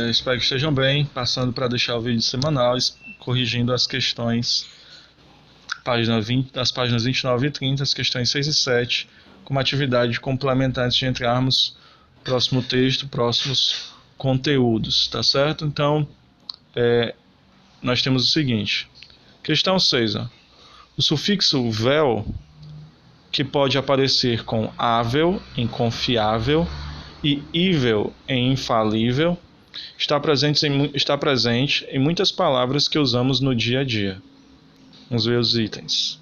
Espero que estejam bem, passando para deixar o vídeo semanal, corrigindo as questões das páginas 29 e 30, as questões 6 e 7, como atividade complementar antes de entrarmos no próximo texto, próximos conteúdos, tá certo? Então, nós temos o seguinte, questão 6, o sufixo vel, que pode aparecer com ável em confiável e ível em infalível, está presente em muitas palavras que usamos no dia a dia. Vamos ver os itens.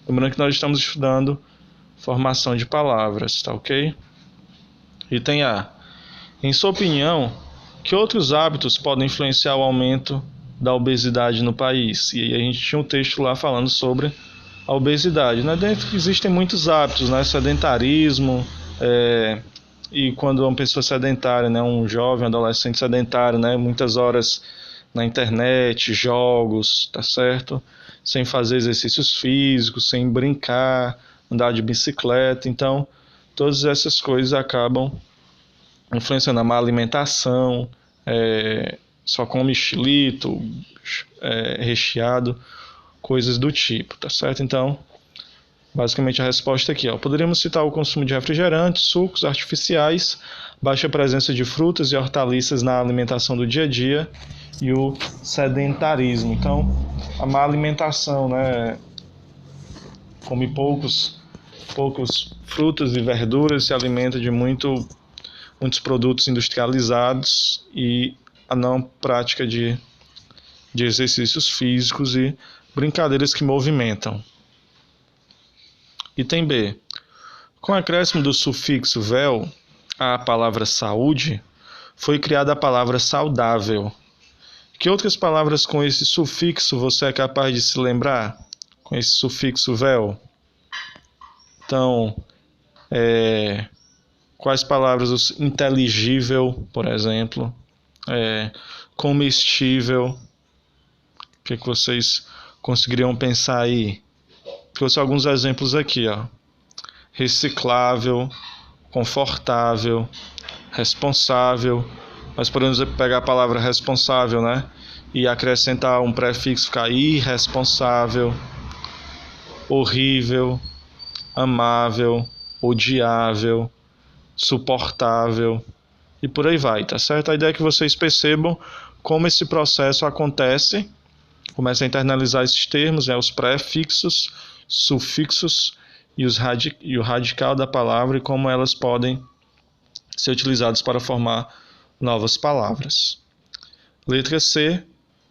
Lembrando que nós estamos estudando formação de palavras, tá ok? Item A. Em sua opinião, que outros hábitos podem influenciar o aumento da obesidade no país? E aí a gente tinha um texto lá falando sobre a obesidade, né? Dentro existem muitos hábitos, né? Sedentarismo, e quando uma pessoa sedentária, né? Um jovem, um adolescente sedentário, né? Muitas horas na internet, jogos, tá certo? Sem fazer exercícios físicos, sem brincar, andar de bicicleta. Então, todas essas coisas acabam influenciando a má alimentação, só come xilito, recheado, coisas do tipo, tá certo? Então, basicamente a resposta aqui, poderíamos citar o consumo de refrigerantes, sucos artificiais, baixa presença de frutas e hortaliças na alimentação do dia a dia e o sedentarismo. Então, a má alimentação, né? Come poucos frutas e verduras, se alimenta de muitos produtos industrializados e a não prática de exercícios físicos e brincadeiras que movimentam. Item B. Com o acréscimo do sufixo vel à palavra saúde, foi criada a palavra saudável. Que outras palavras com esse sufixo você é capaz de se lembrar? Com esse sufixo vel? Então, quais palavras? Inteligível, por exemplo. Comestível. O que vocês conseguiriam pensar aí? Trouxe alguns exemplos aqui, Reciclável, confortável, responsável. Nós podemos pegar a palavra responsável, né? E acrescentar um prefixo, ficar irresponsável, horrível, amável, odiável, suportável e por aí vai, tá certo? A ideia é que vocês percebam como esse processo acontece. Começa a internalizar esses termos, os prefixos, sufixos e o radical da palavra e como elas podem ser utilizadas para formar novas palavras. Letra C,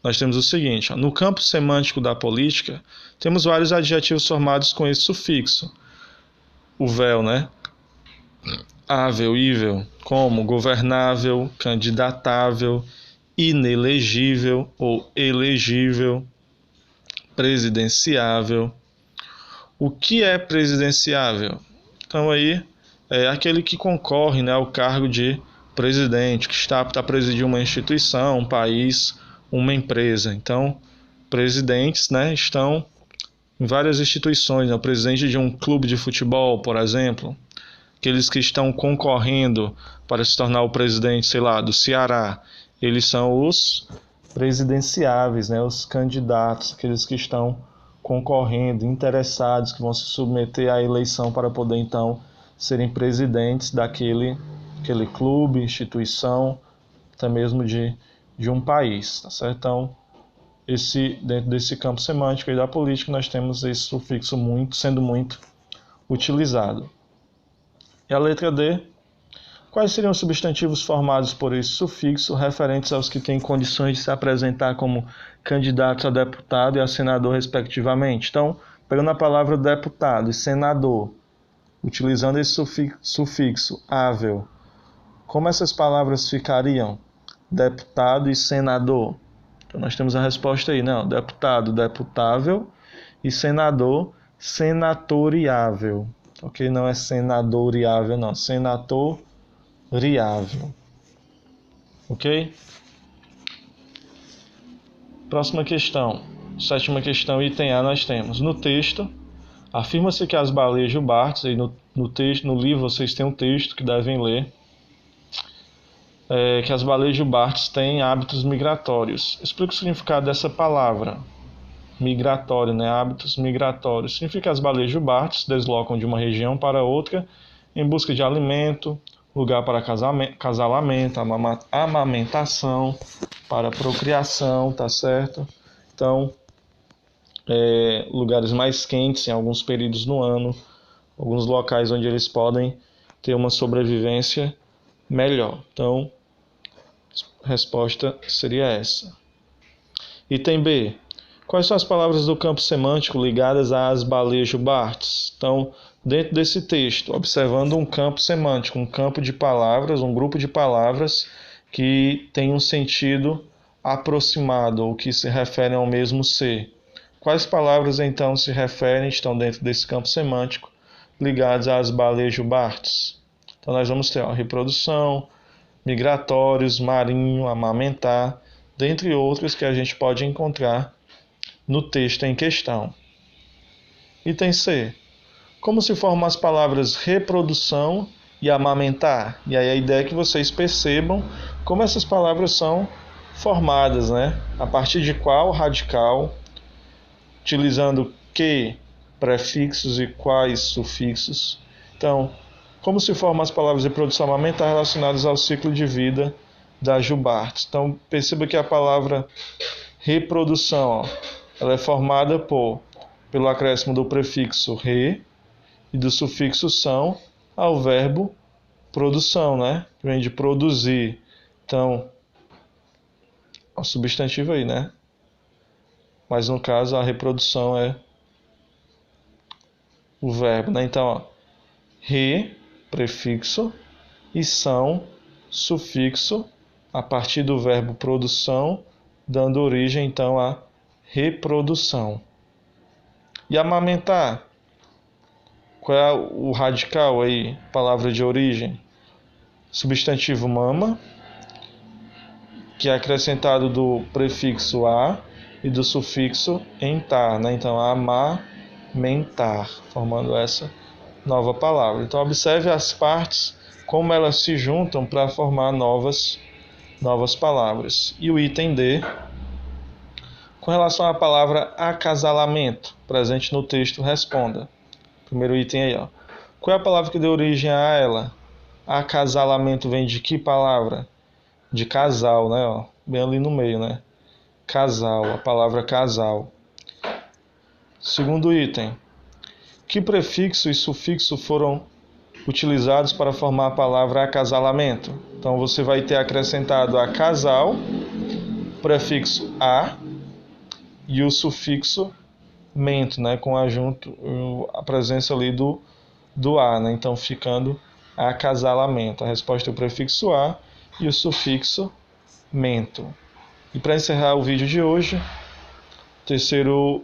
nós temos o seguinte, no campo semântico da política, temos vários adjetivos formados com esse sufixo. O vel, né? Ável, ível, como governável, candidatável, inelegível ou elegível, presidenciável. O que é presidenciável? Então aí é aquele que concorre, né, ao cargo de presidente, que está apto a presidir uma instituição, um país, uma empresa. Então, presidentes, né, estão em várias instituições, né? O presidente de um clube de futebol, por exemplo, aqueles que estão concorrendo para se tornar o presidente, sei lá, do Ceará, eles são os presidenciáveis, né? Os candidatos, aqueles que estão concorrendo, interessados, que vão se submeter à eleição para poder, então, serem presidentes daquele clube, instituição, até mesmo de um país, tá certo? Então, dentro desse campo semântico aí da política, nós temos esse sufixo sendo muito utilizado. E a letra D, quais seriam os substantivos formados por esse sufixo referentes aos que têm condições de se apresentar como candidatos a deputado e a senador, respectivamente? Então, pegando a palavra deputado e senador, utilizando esse sufixo ável, como essas palavras ficariam? Deputado e senador. Então, nós temos a resposta aí, né? Deputado, deputável e senador, senatoriável. Ok? Não é senadoriável, não. Senatoriável. Ok? Próxima questão. Sétima questão, item A, nós temos. No texto, afirma-se que as baleias jubartes, aí no livro vocês têm um texto que devem ler. que as baleias jubartes têm hábitos migratórios. Explica o significado dessa palavra. Migratório, né? Hábitos migratórios. Significa que as baleias jubartes se deslocam de uma região para outra em busca de alimento, lugar para casalamento, amamentação, para procriação, tá certo? Então, lugares mais quentes em alguns períodos no ano, alguns locais onde eles podem ter uma sobrevivência melhor. Então, a resposta seria essa. Item B. Quais são as palavras do campo semântico ligadas às baleias jubartes? Então, dentro desse texto, observando um campo semântico, um campo de palavras, um grupo de palavras que tem um sentido aproximado ou que se referem ao mesmo ser. Quais palavras então se referem, estão dentro desse campo semântico, ligadas às baleias jubartes? Então nós vamos ter reprodução, migratórios, marinho, amamentar, dentre outras que a gente pode encontrar no texto em questão. Item C. Como se formam as palavras reprodução e amamentar? E aí a ideia é que vocês percebam como essas palavras são formadas, né? A partir de qual radical, utilizando que prefixos e quais sufixos. Então, como se formam as palavras reprodução e amamentar relacionadas ao ciclo de vida das jubartes? Então, perceba que a palavra reprodução, ela é formada pelo acréscimo do prefixo re e do sufixo são ao verbo produção, né? Que vem de produzir. Então, é um substantivo aí, né? Mas no caso a reprodução é o verbo, né? Então, re, prefixo, e são, sufixo, a partir do verbo produção, dando origem então à reprodução. E amamentar? Qual é o radical aí, palavra de origem? Substantivo mama, que é acrescentado do prefixo a e do sufixo entar, né? Então, amamentar, formando essa nova palavra. Então, observe as partes, como elas se juntam para formar novas palavras. E o item D, com relação à palavra acasalamento, presente no texto, responda. Primeiro item aí, ó. Qual é a palavra que deu origem a ela? Acasalamento vem de que palavra? De casal, né? Ó, bem ali no meio, né? Casal, a palavra casal. Segundo item. Que prefixo e sufixo foram utilizados para formar a palavra acasalamento? Então você vai ter acrescentado a casal, prefixo a e o sufixo mento, né? Com a presença ali do a, né? Então ficando acasalamento. A resposta é o prefixo a e o sufixo mento. E para encerrar o vídeo de hoje, terceiro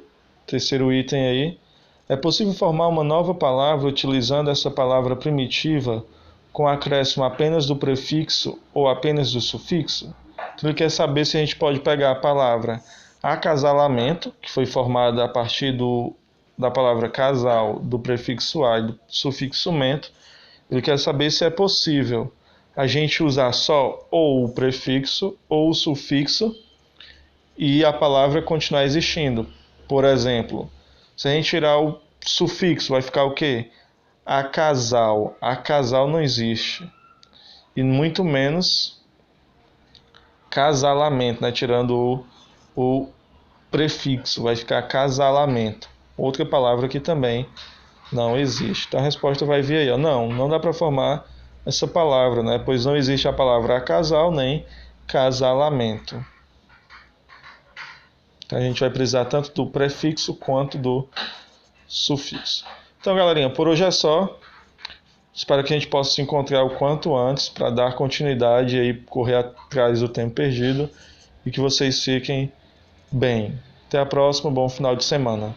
item aí, é possível formar uma nova palavra utilizando essa palavra primitiva com acréscimo apenas do prefixo ou apenas do sufixo? Então ele quer saber se a gente pode pegar a palavra acasalamento, que foi formada a partir da palavra casal, do prefixo a e do sufixo mento. Ele quer saber se é possível a gente usar só ou o prefixo ou o sufixo e a palavra continuar existindo. Por exemplo, se a gente tirar o sufixo, vai ficar o quê? Acasal. Acasal não existe. E muito menos casalamento, né? Tirando o prefixo, vai ficar casalamento. Outra palavra que também não existe. Então a resposta vai vir aí, ó. Não dá para formar essa palavra, né? Pois não existe a palavra acasal nem casalamento. Então a gente vai precisar tanto do prefixo quanto do sufixo. Então, galerinha, por hoje é só. Espero que a gente possa se encontrar o quanto antes para dar continuidade e correr atrás do tempo perdido e que vocês fiquem bem. Até a próxima, bom final de semana.